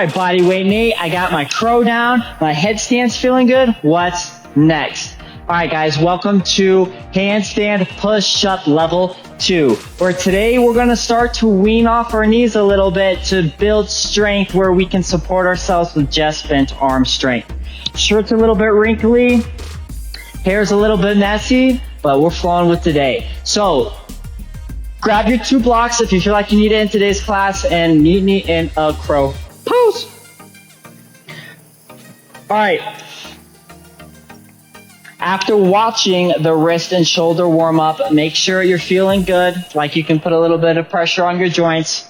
right, body weight Nate, I got my crow down, my headstand's feeling good. What's next? All right, guys, welcome to Handstand Push-Up Level 2, where today we're gonna start to wean off our knees a little bit to build strength where we can support ourselves with just bent arm strength. Shirt's a little bit wrinkly, hair's a little bit messy, but we're flowing with today. So, grab your 2 blocks if you feel like you need it in today's class, and meet me in a crow pose. All right. After watching the wrist and shoulder warm up, make sure you're feeling good, like you can put a little bit of pressure on your joints.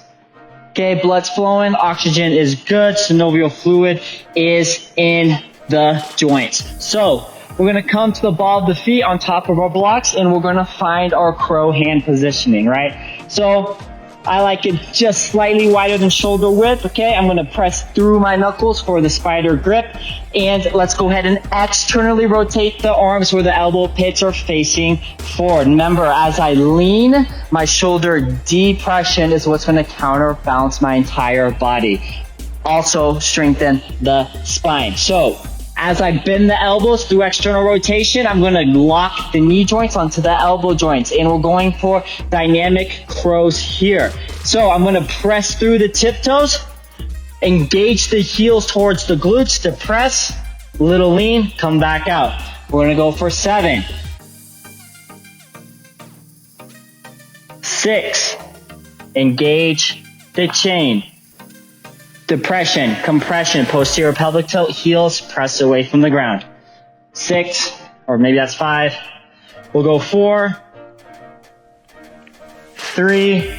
Okay, blood's flowing, oxygen is good, synovial fluid is in the joints. So, we're gonna come to the ball of the feet on top of our blocks, and we're gonna find our crow hand positioning, right? So, I like it just slightly wider than shoulder width, okay? I'm gonna press through my knuckles for the spider grip, and let's go ahead and externally rotate the arms where the elbow pits are facing forward. Remember, as I lean, my shoulder depression is what's gonna counterbalance my entire body. Also strengthen the spine. So, as I bend the elbows through external rotation, I'm going to lock the knee joints onto the elbow joints, and we're going for dynamic crows here. So I'm going to press through the tiptoes, engage the heels towards the glutes, depress, little lean, come back out. We're going to go for 7, 6, engage the chain. Depression, compression, posterior pelvic tilt, heels press away from the ground. 6, or maybe that's 5. We'll go 4, 3,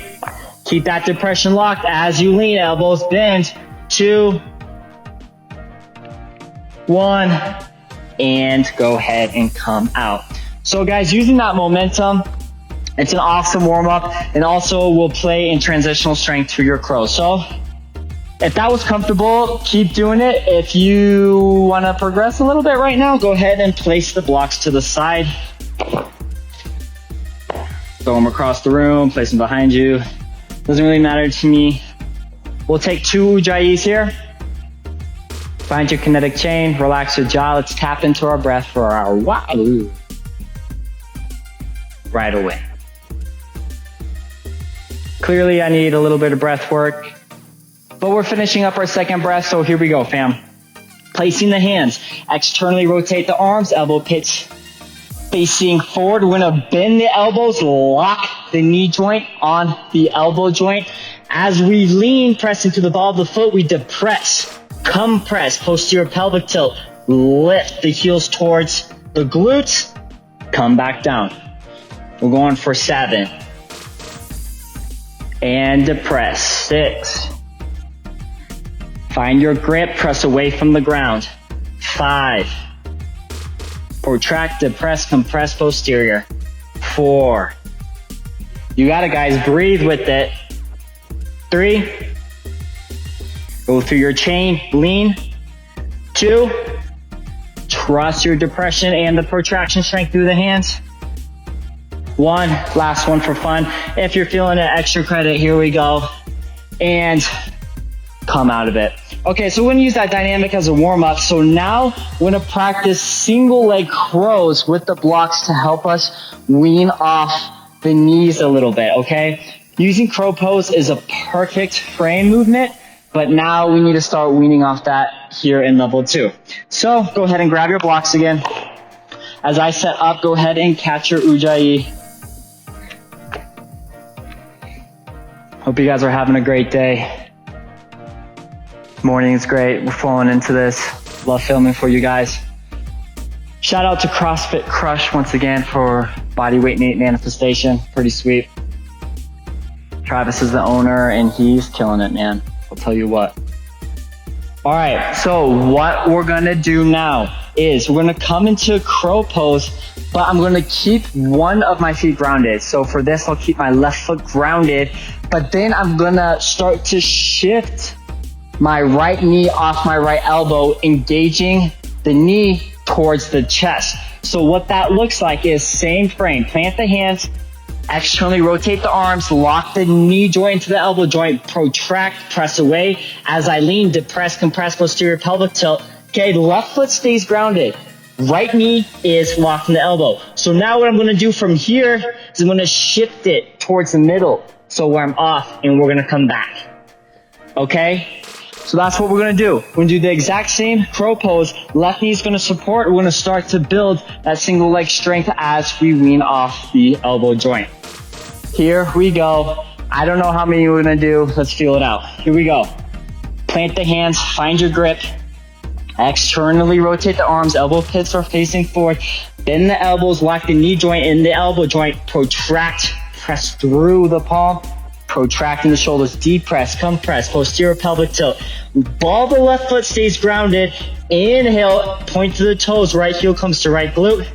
keep that depression locked as you lean, elbows bend. 2, 1, and go ahead and come out. So guys, using that momentum, it's an awesome warm up, and also will play in transitional strength for your crow. So, if that was comfortable, keep doing it. If you want to progress a little bit right now, go ahead and place the blocks to the side. Throw them across the room, place them behind you. Doesn't really matter to me. We'll take 2 ujjayis here. Find your kinetic chain, relax your jaw. Let's tap into our breath for our wow. Right away. Clearly, I need a little bit of breath work. But we're finishing up our second breath, so here we go, fam. Placing the hands, externally rotate the arms, elbow pits facing forward. We're gonna bend the elbows, lock the knee joint on the elbow joint. As we lean, press into the ball of the foot, we depress, compress, posterior pelvic tilt, lift the heels towards the glutes, come back down. We're going for 7. And depress, 6. Find your grip, press away from the ground. 5. Protract, depress, compress posterior. 4. You got it, guys. Breathe with it. 3. Go through your chain, lean. 2. Trust your depression and the protraction strength through the hands. 1. Last one for fun. If you're feeling an extra credit, here we go. And come out of it. Okay, so we're gonna use that dynamic as a warm-up. So now we're gonna practice single leg crows with the blocks to help us wean off the knees a little bit, okay? Using crow pose is a perfect frame movement, but now we need to start weaning off that here in level 2. So go ahead and grab your blocks again. As I set up, go ahead and catch your ujjayi. Hope you guys are having a great day. Morning's great. We're flowing into this. Love filming for you guys. Shout out to CrossFit Crush once again for bodyweight Nate manifestation. Pretty sweet. Travis is the owner and he's killing it, man. I'll tell you what. All right, so what we're gonna do now is we're gonna come into crow pose, but I'm gonna keep one of my feet grounded. So for this, I'll keep my left foot grounded, but then I'm gonna start to shift my right knee off my right elbow, engaging the knee towards the chest. So what that looks like is same frame. Plant the hands, Externally rotate the arms, lock the knee joint into the elbow joint, protract, press away. As I lean, depress, compress, posterior pelvic tilt. Okay, the left foot stays grounded. Right knee is locked in the elbow. So now what I'm going to do from here is I'm going to shift it towards the middle. So where I'm off, and we're going to come back. Okay? So that's what we're going to do. We're going to do the exact same crow pose. Left knee is going to support. We're going to start to build that single leg strength as we wean off the elbow joint. Here we go. I don't know how many we're going to do. Let's feel it out. Here we go. Plant the hands. Find your grip. Externally rotate the arms. Elbow pits are facing forward. Bend the elbows. Lock the knee joint in the elbow joint. Protract. Press through the palm. Protracting the shoulders. Depress. Compress. Posterior pelvic tilt. Ball the left foot stays grounded. Inhale. Point to the toes. Right heel comes to right glute.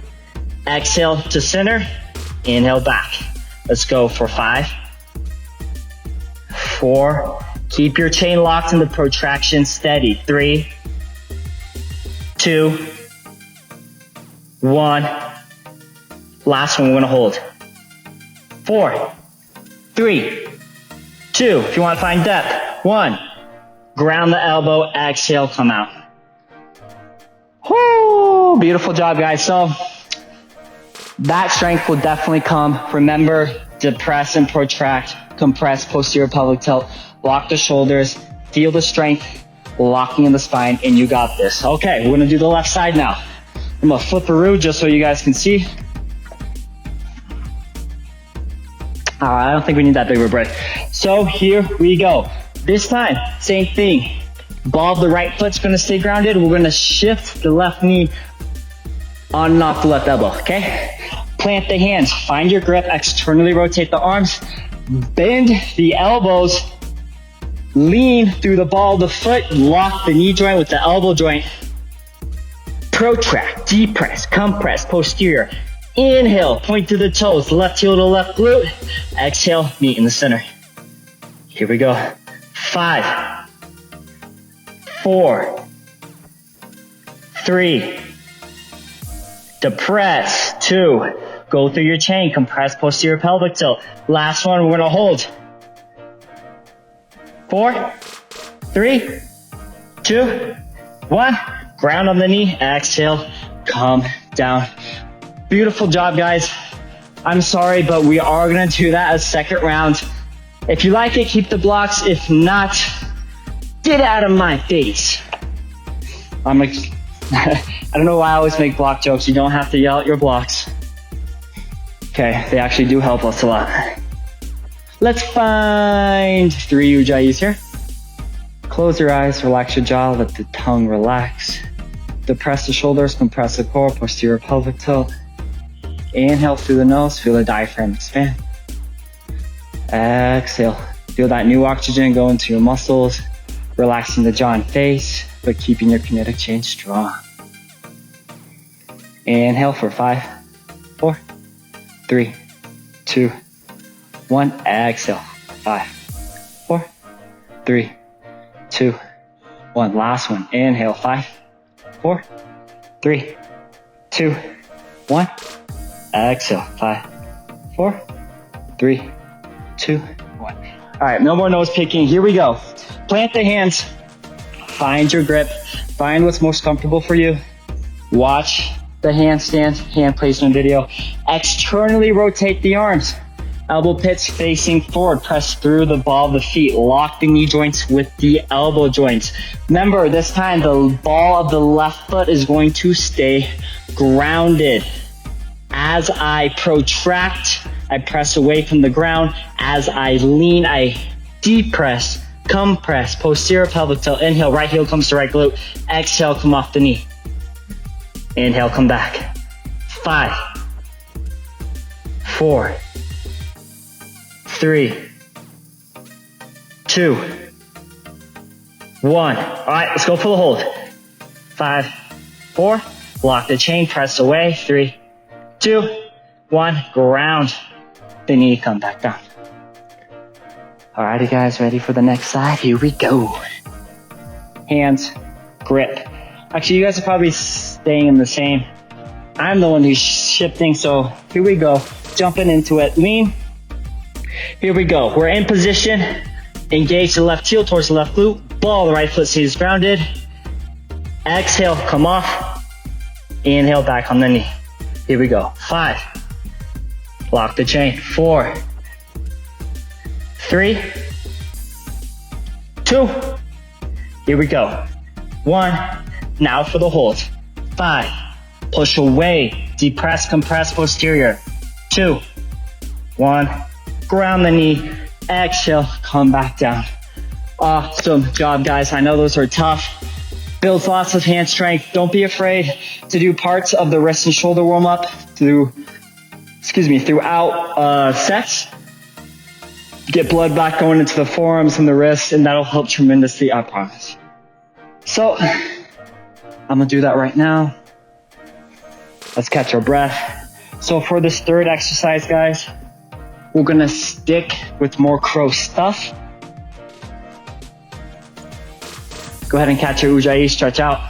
Exhale to center. Inhale back. Let's go for 5, 4. Keep your chain locked in the protraction steady. 3, 2, 1. Last one, we're gonna hold. 4, 3, 2. If you want to find depth. 1. Ground the elbow, exhale, come out. Whoo! Beautiful job, guys. So that strength will definitely come. Remember, depress and protract, compress, posterior pelvic tilt, lock the shoulders, feel the strength, locking in the spine, and you got this. Okay, we're gonna do the left side now. I'm gonna flip-a-roo just so you guys can see. All right, I don't think we need that big of a break. So here we go. This time, same thing. Ball of the right foot's gonna stay grounded. We're gonna shift the left knee on and off the left elbow, okay? Plant the hands, find your grip, externally rotate the arms, bend the elbows, lean through the ball of the foot, lock the knee joint with the elbow joint, protract, depress, compress, posterior, inhale, point to the toes, left heel to left glute, exhale, meet in the center. Here we go. 5, 4, 3, depress, 2, go through your chain, compress posterior pelvic tilt. Last one, we're gonna hold. 4, 3, 2, 1, ground on the knee, exhale, come down. Beautiful job, guys. I'm sorry, but we are gonna do that as second round. If you like it, keep the blocks. If not, get out of my face. I'm like, I don't know why I always make block jokes. You don't have to yell at your blocks. Okay, they actually do help us a lot. Let's find 3 ujjayis here. Close your eyes, relax your jaw, let the tongue relax. Depress the shoulders, compress the core, posterior pelvic tilt. Inhale through the nose, feel the diaphragm expand. Exhale, feel that new oxygen go into your muscles, relaxing the jaw and face, but keeping your kinetic chain strong. Inhale for 5, 4, 3, 2, 1. Exhale. 5, 4, 3, 2, 1. Last one. Inhale. 5, 4, 3, 2, 1. Exhale. 5, 4, 3, 2, 1. All right, no more nose picking. Here we go. Plant the hands. Find your grip. Find what's most comfortable for you. Watch the handstand, hand placement video. Externally rotate the arms. Elbow pits facing forward. Press through the ball of the feet. Lock the knee joints with the elbow joints. Remember, this time the ball of the left foot is going to stay grounded. As I protract, I press away from the ground. As I lean, I depress, compress, posterior pelvic tilt. Inhale, right heel comes to right glute. Exhale, come off the knee. Inhale, come back. 5, 4, 3, 2, 1. All right, let's go for the hold. 5, 4, lock the chain, press away. 3, 2, 1, ground the knee, come back down. Alrighty, guys, ready for the next side? Here we go. Hands, grip. Actually, you guys are probably staying in the same. I'm the one who's shifting, so here we go. jumping into it. Lean. Here we go. We're in position. Engage the left heel towards the left glute. Ball the right foot stays grounded. Exhale, come off. Inhale back on the knee. Here we go. 5. Lock the chain. 4, 3, 2. Here we go. 1. Now for the hold. 5. Push away. Depress, compress posterior. 2, 1. Ground the knee. Exhale, come back down. Awesome job, guys. I know those are tough. Builds lots of hand strength. Don't be afraid to do parts of the wrist and shoulder warm up throughout sets. Get blood back going into the forearms and the wrists, and that'll help tremendously, I promise. So, I'm gonna do that right now. Let's catch our breath. So for this third exercise, guys, we're gonna stick with more crow stuff. Go ahead and catch your ujjayi, stretch out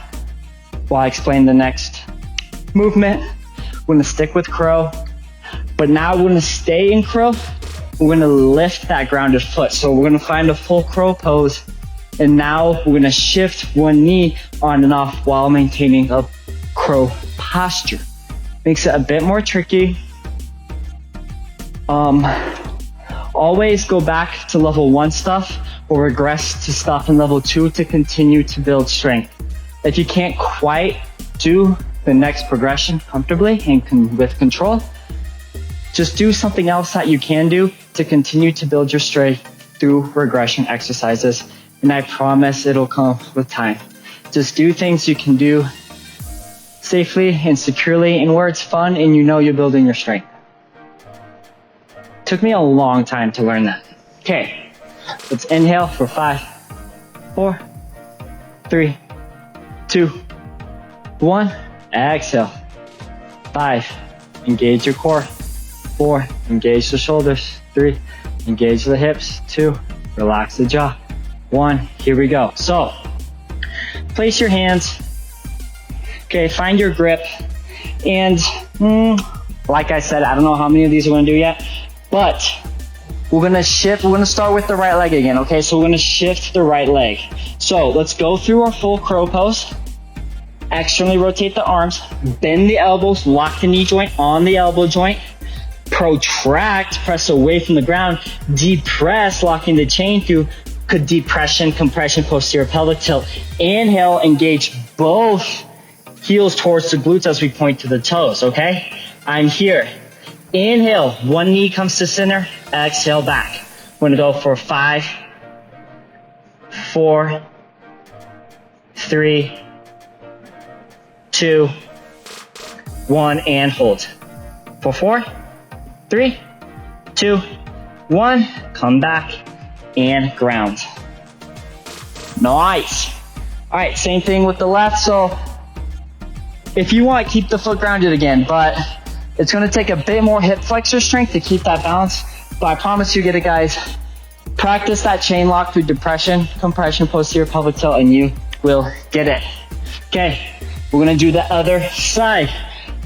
while I explain the next movement. We're gonna stick with crow, but now we're gonna stay in crow. We're gonna lift that grounded foot. So we're gonna find a full crow pose, and now we're gonna shift one knee on and off while maintaining a crow posture. Makes it a bit more tricky. Always go back to level 1 stuff or regress to stuff in level 2 to continue to build strength. If you can't quite do the next progression comfortably and with control, just do something else that you can do to continue to build your strength through regression exercises. And I promise it'll come with time. Just do things you can do safely and securely and where it's fun and you know you're building your strength. Took me a long time to learn that. Okay, let's inhale for 5, 4, 3, 2, 1. Exhale. 5, engage your core. 4, engage the shoulders. 3, engage the hips. 2, relax the jaw. 1, here we go. So, place your hands. Okay, find your grip. And like I said, I don't know how many of these we're gonna do yet, but we're gonna shift. We're gonna start with the right leg again, okay? So we're gonna shift the right leg. So let's go through our full crow pose. Externally rotate the arms, bend the elbows, lock the knee joint on the elbow joint, protract, press away from the ground, depress, locking the chain through, depression, compression, posterior pelvic tilt. Inhale, engage both heels towards the glutes as we point to the toes, okay? I'm here. Inhale, one knee comes to center, exhale back. We're gonna go for 5, 4, 3, 2, 1, and hold. For 4, 3, 2, 1, come back and ground. Nice. All right, same thing with the left. So if you want, keep the foot grounded again, but it's gonna take a bit more hip flexor strength to keep that balance. But I promise you get it, guys. Practice that chain lock through depression, compression, posterior pelvic tilt, and you will get it. Okay, we're gonna do the other side.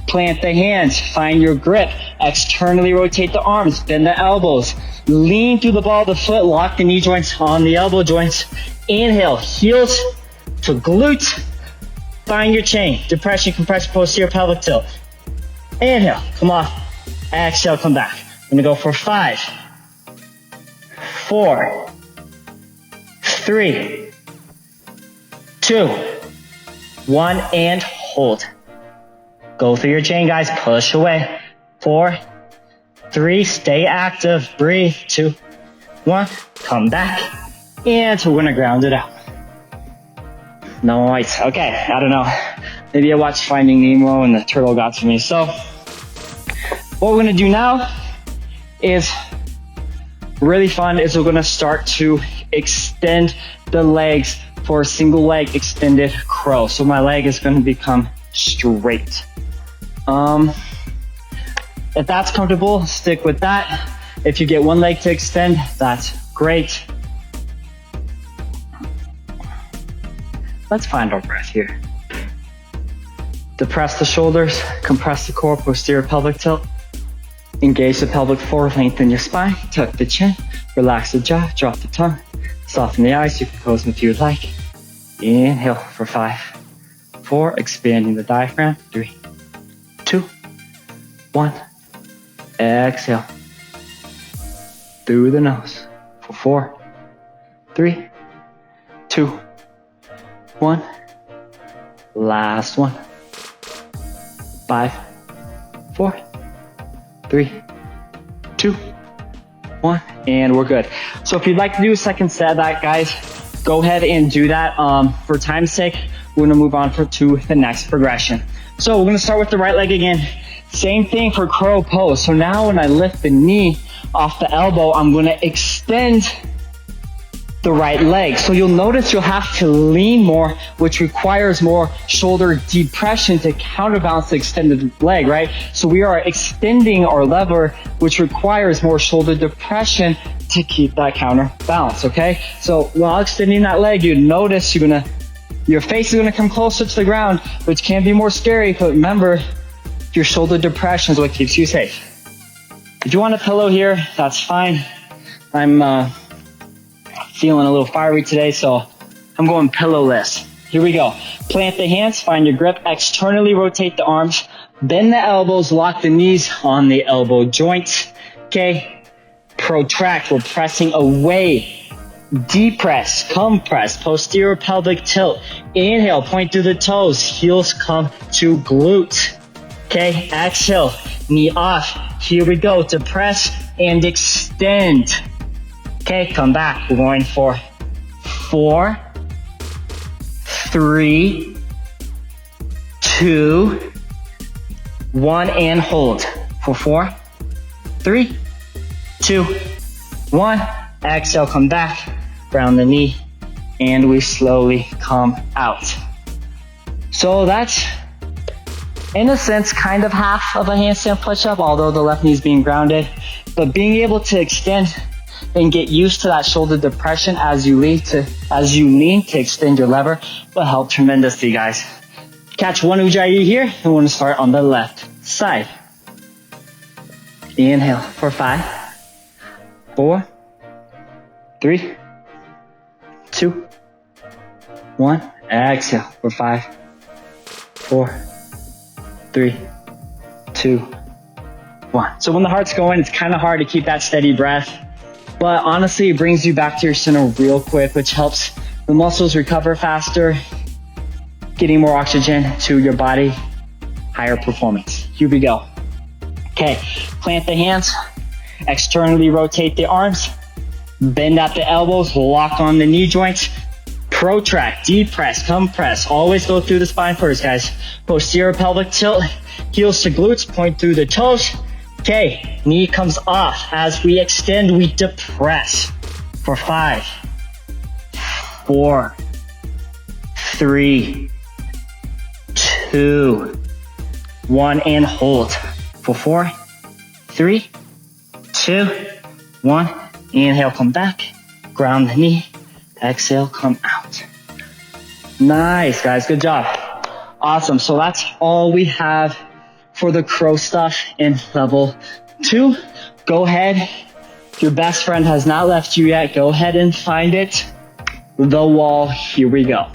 Plant the hands, find your grip, externally rotate the arms, bend the elbows, lean through the ball of the foot, lock the knee joints on the elbow joints. Inhale, heels to glute, find your chain, depression, compression, posterior pelvic tilt. Inhale, come off, exhale, come back. I'm gonna go for 5, 4, 3, 2, 1, and hold. Go through your chain, guys, push away. 4, 3, stay active, breathe. 2, 1, come back. And we're gonna ground it out. Nice, okay, I don't know. Maybe I watched Finding Nemo and the turtle got to me. So what we're gonna do now is really fun is we're gonna start to extend the legs for a single leg extended crow. So my leg is gonna become straight. If that's comfortable, stick with that. If you get one leg to extend, that's great. Let's find our breath here. Depress the shoulders, compress the core, posterior pelvic tilt. Engage the pelvic floor, lengthen your spine, tuck the chin, relax the jaw, drop the tongue, soften the eyes. You can close them if you would like. Inhale for 5, 4, expanding the diaphragm. 3, 2, 1. Exhale through the nose for 4, 3, 2, 1. Last one. 5, 4, 3, 2, 1, and we're good. So if you'd like to do a second set of that, guys, go ahead and do that. For time's sake, we're gonna move on to the next progression. So we're gonna start with the right leg again. Same thing for crow pose. So now when I lift the knee off the elbow, I'm gonna extend the right leg. So you'll notice you'll have to lean more, which requires more shoulder depression to counterbalance the extended leg, right? So we are extending our lever, which requires more shoulder depression to keep that counterbalance, okay? So while extending that leg, you notice your face is gonna come closer to the ground, which can be more scary, but remember, your shoulder depression is what keeps you safe. If you want a pillow here, that's fine. I'm feeling a little fiery today, so I'm going pillowless. Here we go. Plant the hands, find your grip, externally rotate the arms, bend the elbows, lock the knees on the elbow joints. Okay, protract, we're pressing away. Depress, compress, posterior pelvic tilt. Inhale, point through the toes, heels come to glutes. Okay, exhale, knee off. Here we go, depress and extend. Okay, come back. We're going for 4, 3, 2, 1, and hold. For 4, 3, 2, 1. Exhale, come back. Ground the knee, and we slowly come out. So that's, in a sense, kind of half of a handstand push-up, although the left knee is being grounded. But being able to extend and get used to that shoulder depression as you lean to extend your lever will help tremendously, guys. Catch one ujjayi here, and we're going to start on the left side. Inhale for 5, 4, 3, 2, 1. Exhale for 5, 4, 3, 2, 1. So when the heart's going, it's kind of hard to keep that steady breath. But honestly, it brings you back to your center real quick, which helps the muscles recover faster, getting more oxygen to your body, higher performance. Here we go. Okay, plant the hands, externally rotate the arms, bend at the elbows, lock on the knee joints, protract, depress, compress. Always go through the spine first, guys. Posterior pelvic tilt, heels to glutes, point through the toes. Okay, knee comes off. As we extend, we depress for 5, 4, 3, 2, 1, and hold for 4, 3, 2, 1. Inhale, come back, ground the knee, exhale, come out. Nice, guys, good job. Awesome, so that's all we have for the crow stuff in level 2. Go ahead, your best friend has not left you yet, go ahead and find it. The wall, here we go.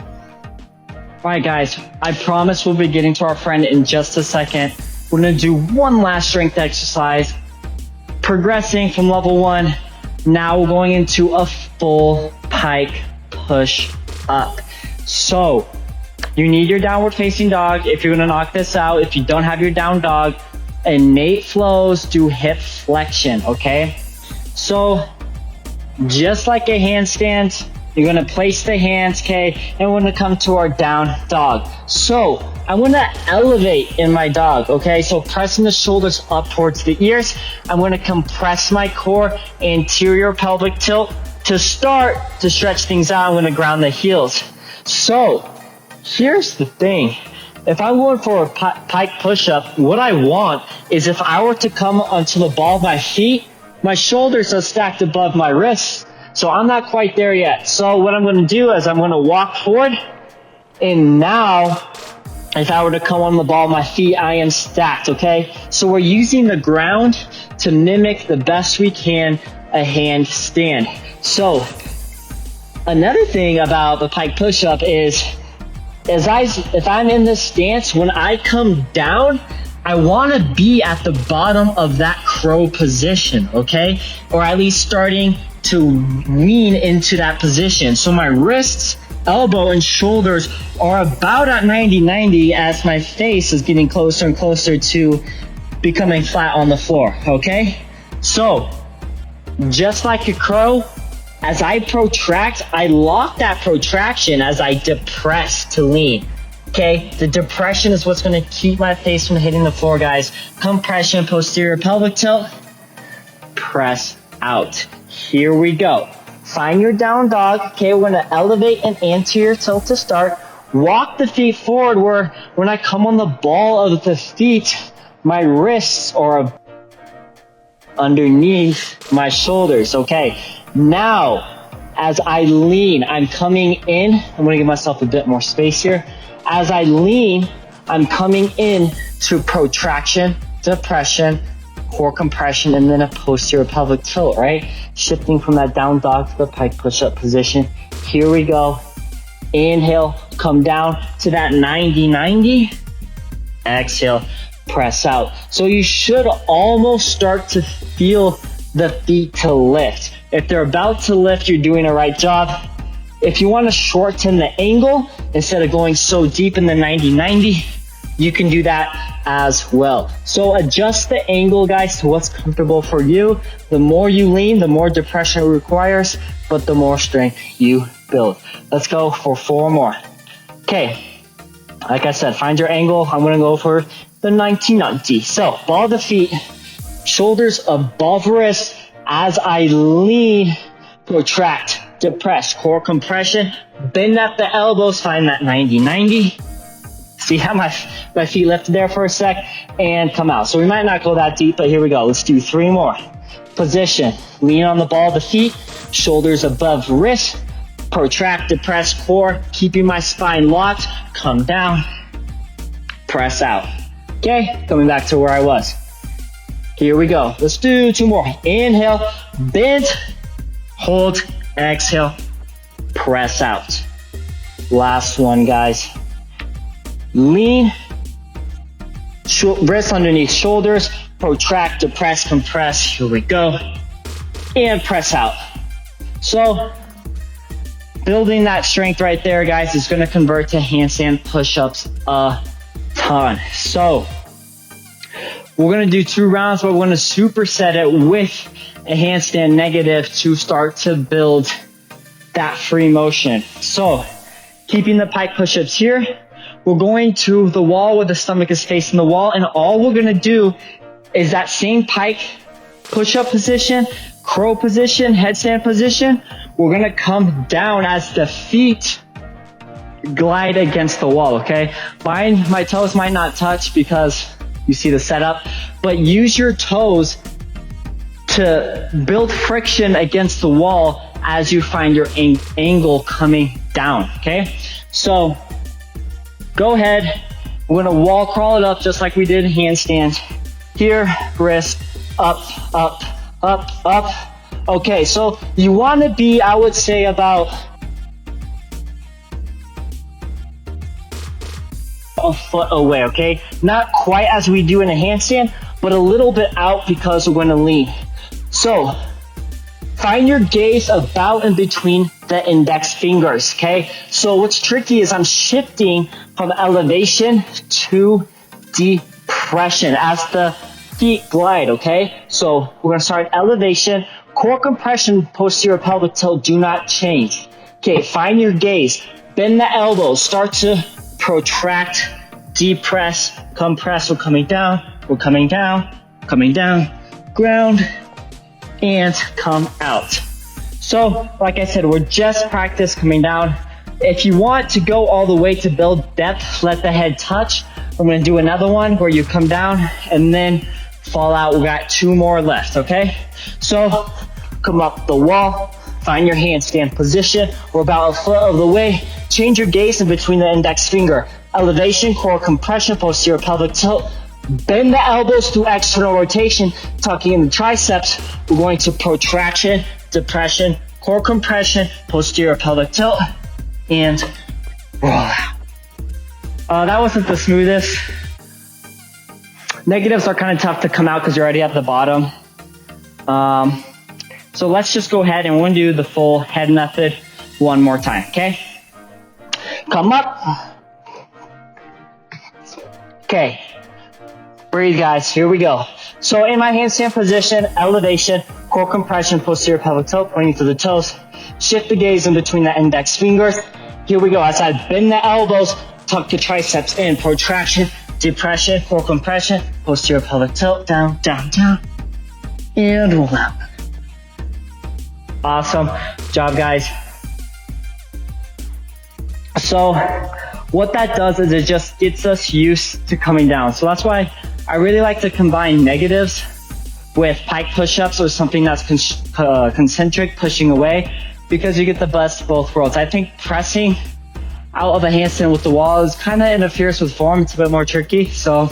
Alright guys, I promise we'll be getting to our friend in just a second. We're gonna do one last strength exercise, progressing from level 1. Now we're going into a full pike push up. So you need your downward facing dog if you're gonna knock this out. If you don't have your down dog, innate flows do hip flexion, okay? So just like a handstand, you're gonna place the hands, okay? And we're gonna come to our down dog. So I'm gonna elevate in my dog, okay? So pressing the shoulders up towards the ears. I'm gonna compress my core, anterior pelvic tilt. To start, to stretch things out, I'm gonna ground the heels. So here's the thing. If I'm going for a pike push-up, what I want is if I were to come onto the ball of my feet, my shoulders are stacked above my wrists. So I'm not quite there yet. So what I'm going to do is I'm going to walk forward, and now If I were to come on the ball, my feet, I am stacked, okay? So we're using the ground to mimic the best we can a handstand. So another thing about the pike push-up is if I'm in this stance, when I come down, I want to be at the bottom of that crow position, okay? Or at least starting to lean into that position. So my wrists, elbow, and shoulders are about at 90-90 as my face is getting closer and closer to becoming flat on the floor, okay? So, just like a crow, as I protract, I lock that protraction as I depress to lean. Okay, the depression is what's going to keep my face from hitting the floor, guys. Compression, posterior pelvic tilt, press out. Here we go. Find your down dog. Okay, we're going to elevate an anterior tilt to start. Walk the feet forward where when I come on the ball of the feet, my wrists are underneath my shoulders. Okay, now as I lean, I'm coming in. I'm going to give myself a bit more space here. As I lean, I'm coming in to protraction, depression, core compression, and then a posterior pelvic tilt, right? Shifting from that down dog to the pike push-up position. Here we go. Inhale, come down to that 90-90. Exhale, press out. So you should almost start to feel the feet to lift. If they're about to lift, you're doing a right job. If you want to shorten the angle, instead of going so deep in the 90-90, you can do that as well. So adjust the angle, guys, to what's comfortable for you. The more you lean, the more depression it requires, but the more strength you build. Let's go for 4 more. Okay, like I said, find your angle. I'm going to go for the 90-90. So ball of the feet, shoulders above wrist. As I lean, protract, depress, core compression, bend at the elbows, find that 90-90. See how my feet lifted there for a sec, and come out. So we might not go that deep, but here we go. Let's do 3 more. Position, lean on the ball of the feet, shoulders above wrist, protract, depress, core, keeping my spine locked, come down, press out. Okay, coming back to where I was. Here we go. Let's do 2 more. Inhale, bend, hold, exhale, press out. Last one, guys. Lean, wrists underneath shoulders, protract, depress, compress. Here we go. And press out. So, building that strength right there, guys, is going to convert to handstand push-ups a ton. So, we're going to do 2 rounds, but we're going to superset it with a handstand negative to start to build that free motion. So, keeping the pike push-ups here, we're going to the wall where the stomach is facing the wall, and all we're going to do is that same pike push-up position, crow position, headstand position. We're going to come down as the feet glide against the wall, okay? My toes might not touch because you see the setup, but use your toes to build friction against the wall as you find your angle coming down, okay? So go ahead, we're gonna wall crawl it up just like we did in handstands. Here, wrist, up, up, up, up. Okay, so you wanna be, I would say, about a foot away, okay? Not quite as we do in a handstand, but a little bit out because we're gonna lean. So, find your gaze about in between the index fingers, okay? So what's tricky is I'm shifting from elevation to depression as the feet glide, okay? So we're gonna start elevation, core compression, posterior pelvic tilt, do not change. Okay, find your gaze, bend the elbows, start to protract, depress, compress. We're coming down, coming down, ground, and come out. So, like I said, we're just practice coming down. If you want to go all the way to build depth, let the head touch. We're going to do another one where you come down and then fall out. We got 2 more left, okay? So, come up the wall, find your handstand position. We're about a foot of the way. Change your gaze in between the index finger. Elevation, core compression, posterior pelvic tilt. Bend the elbows through external rotation, tucking in the triceps. We're going to protraction, depression, core compression, posterior pelvic tilt, and roll out. That wasn't the smoothest. Negatives are kind of tough to come out because you're already at the bottom. So let's just go ahead and we're going to do the full head method one more time, okay? Come up. Okay. Breathe, guys. Here we go. So in my handstand position, elevation, core compression, posterior pelvic tilt, pointing to the toes. Shift the gaze in between the index fingers. Here we go. As I bend the elbows, tuck the triceps in. Protraction, depression, core compression, posterior pelvic tilt, down, down, down, and roll out. Awesome job, guys. So what that does is it just gets us used to coming down. So that's why I really like to combine negatives with pike push-ups or something that's concentric, pushing away, because you get the best of both worlds. I think pressing out of a handstand with the wall is kind of interferes with form. It's a bit more tricky. So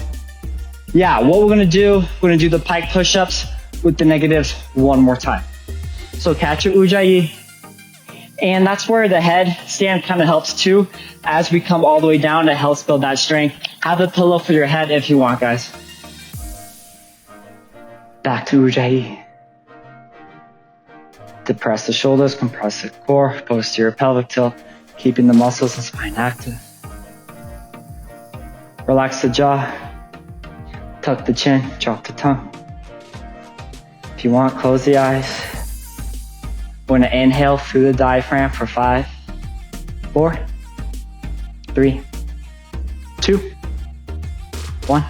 yeah, what we're gonna do the pike push-ups with the negatives one more time. So catch your ujjayi. And that's where the headstand kind of helps too. As we come all the way down, it helps build that strength. Have a pillow for your head if you want, guys. Back to ujjayi. Depress the shoulders, compress the core, posterior pelvic tilt, keeping the muscles and spine active. Relax the jaw, tuck the chin, drop the tongue. If you want, close the eyes. We're gonna inhale through the diaphragm for 5, 4, 3, 2, 1.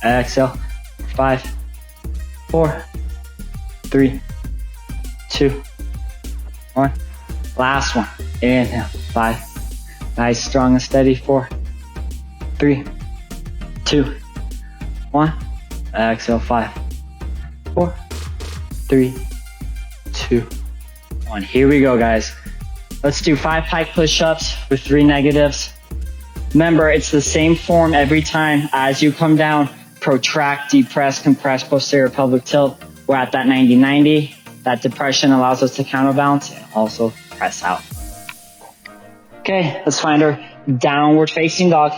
Exhale. 5, 4, 3, 2, 1. Last one. Inhale. 5. Nice, strong and steady. 4, 3, 2, 1. Exhale. 5, 4, 3, 2, 1. Here we go, guys. Let's do 5 pike push-ups with 3 negatives. Remember, it's the same form every time. As you come down, protract, depress, compress, posterior pelvic tilt. We're at that 90-90. That depression allows us to counterbalance and also press out. Okay, let's find our downward facing dog.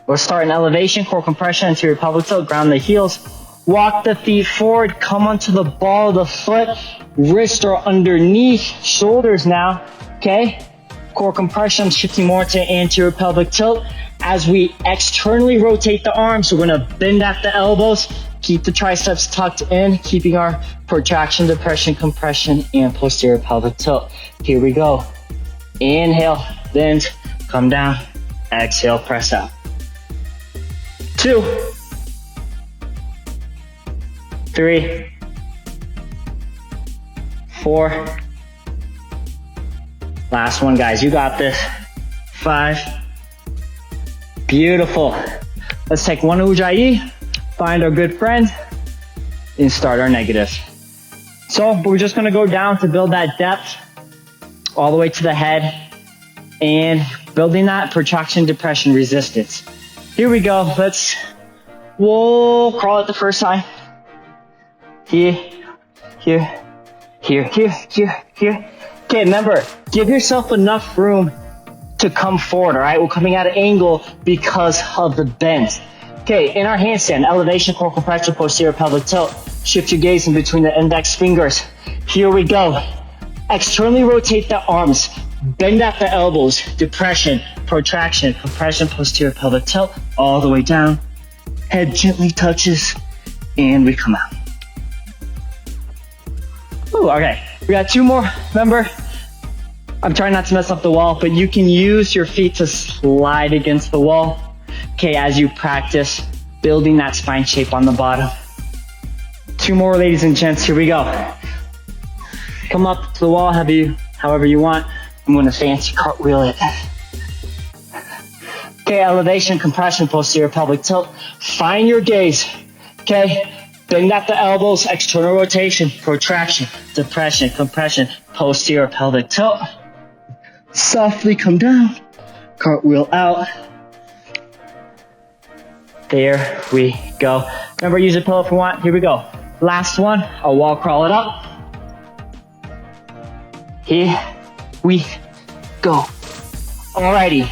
We'll start in elevation, core compression, anterior pelvic tilt, ground the heels. Walk the feet forward, come onto the ball of the foot. Wrists are underneath, shoulders now, okay? Core compression, shifting more to anterior pelvic tilt. As we externally rotate the arms, we're gonna bend at the elbows, keep the triceps tucked in, keeping our protraction, depression, compression, and posterior pelvic tilt. Here we go. Inhale, bend, come down. Exhale, press out. 2, 3, 4. Last one, guys. You got this. 5. Beautiful. Let's take one ujjayi, find our good friend, and start our negatives. So we're just going to go down to build that depth all the way to the head and building that protraction, depression, resistance. Here we go. We'll crawl it the first time. Here, here, here, here, here, here. Okay, remember, give yourself enough room to come forward, all right? We're coming at an angle because of the bend. Okay, in our handstand, elevation, core compression, posterior pelvic tilt. Shift your gaze in between the index fingers. Here we go. Externally rotate the arms. Bend at the elbows. Depression, protraction, compression, posterior pelvic tilt. All the way down. Head gently touches, and we come out. Ooh, okay, we got 2 more. Remember, I'm trying not to mess up the wall, but you can use your feet to slide against the wall. Okay, as you practice building that spine shape on the bottom. 2 more, ladies and gents. Here we go. Come up to the wall however you want. I'm going to fancy cartwheel it. Okay, elevation, compression, posterior pelvic tilt. Find your gaze. Okay, bend at the elbows, external rotation, protraction, depression, compression, posterior pelvic tilt. Softly come down. cartwheel out. There we go. Remember, use a pillow if you want. Here we go. Last one, I'll wall crawl it up. Here we go. Alrighty.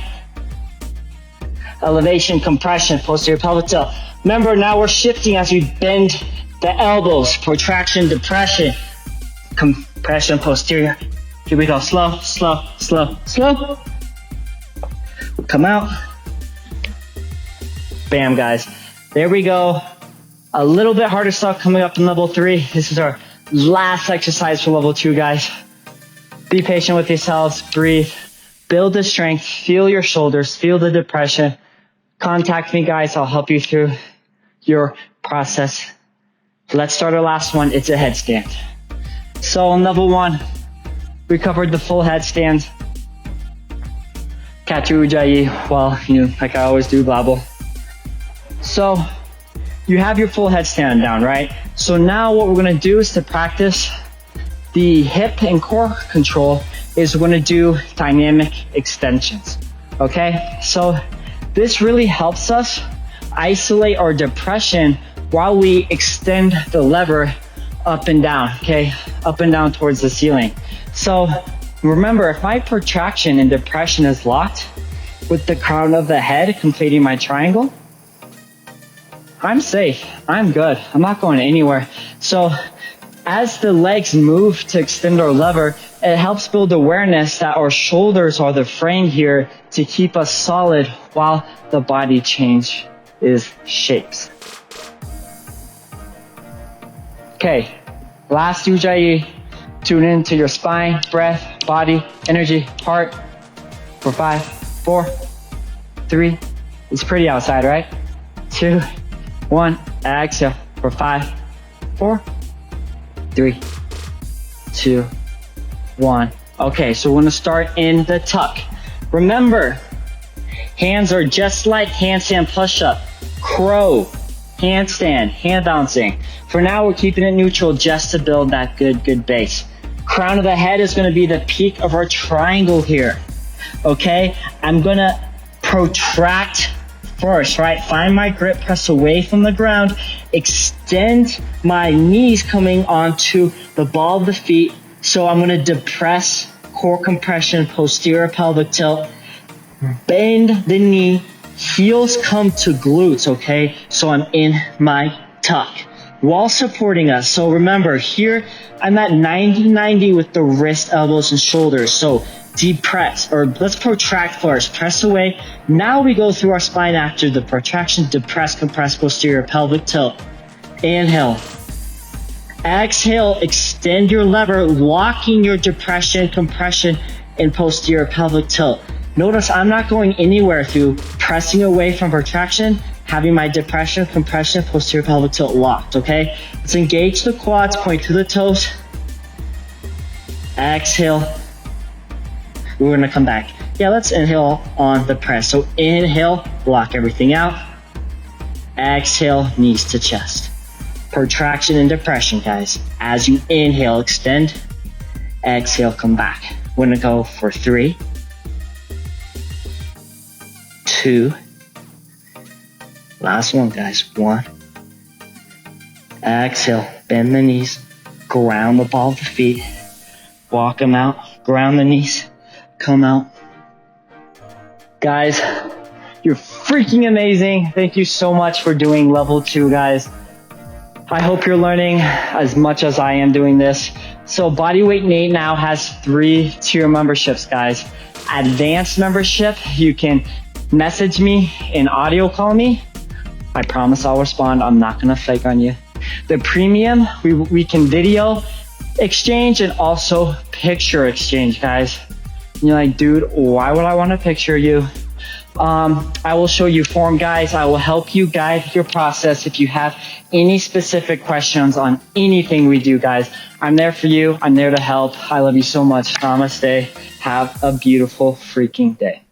Elevation, compression, posterior pelvic tilt. Remember, now we're shifting as we bend the elbows. Protraction, depression, compression, posterior. Here we go. Slow, slow, slow, slow. Come out. Bam, guys. There we go. A little bit harder stuff coming up in level 3. This is our last exercise for level 2, guys. Be patient with yourselves. Breathe. Build the strength. Feel your shoulders. Feel the depression. Contact me, guys. I'll help you through your process. Let's start our last one. It's a headstand. So in level 1, we covered the full headstand. Katu Ujjayi, well, like I always do, blabble. So you have your full headstand down, right? So now what we're gonna do is to practice the hip and core control is we're gonna do dynamic extensions, okay? So this really helps us isolate our depression while we extend the lever up and down, okay? Up and down towards the ceiling. So remember, if my protraction and depression is locked with the crown of the head completing my triangle, I'm safe, I'm good, I'm not going anywhere. So as the legs move to extend our lever, it helps build awareness that our shoulders are the frame here to keep us solid while the body changes shapes. Okay, last Ujjayi. Tune into your spine, breath, body, energy, heart. For 5, 4, 3. It's pretty outside, right? 2, 1. Exhale. For 5, 4, 3, 2, 1. Okay, so we're gonna start in the tuck. Remember, hands are just like handstand push-up, crow, handstand, hand bouncing. For now, we're keeping it neutral just to build that good base. Crown of the head is gonna be the peak of our triangle here, okay? I'm gonna protract first, right? Find my grip, press away from the ground, extend my knees coming onto the ball of the feet. So I'm gonna depress, core compression, posterior pelvic tilt, bend the knee, heels come to glutes, okay? So I'm in my tuck while supporting us. So remember, here I'm at 90-90 with the wrist, elbows, and shoulders. So depress, or let's protract first, press away. Now we go through our spine after the protraction, depress, compress, posterior pelvic tilt. Inhale. Exhale, extend your lever, locking your depression, compression, and posterior pelvic tilt. Notice I'm not going anywhere through pressing away from protraction, having my depression, compression, posterior pelvic tilt locked, okay? Let's engage the quads, point to the toes. Exhale. We're gonna come back. Yeah, let's inhale on the press. So inhale, block everything out. Exhale, knees to chest. Protraction and depression, guys. As you inhale, extend. Exhale, come back. We're gonna go for 3, 2, last one, guys. 1. Exhale, bend the knees, ground the ball of the feet, walk them out, ground the knees, come out. Guys, you're freaking amazing. Thank you so much for doing level 2, guys. I hope you're learning as much as I am doing this. So Bodyweight Nate now has 3 tier memberships, guys. Advanced membership, you can message me and audio call me. I promise I'll respond. I'm not gonna fake on you. The premium, we can video exchange and also picture exchange, guys. And you're like, dude, why would I want to picture you? I will show you form, guys. I will help you guide your process if you have any specific questions on anything we do, guys. I'm there for you. I'm there to help. I love you so much. Namaste. Have a beautiful freaking day.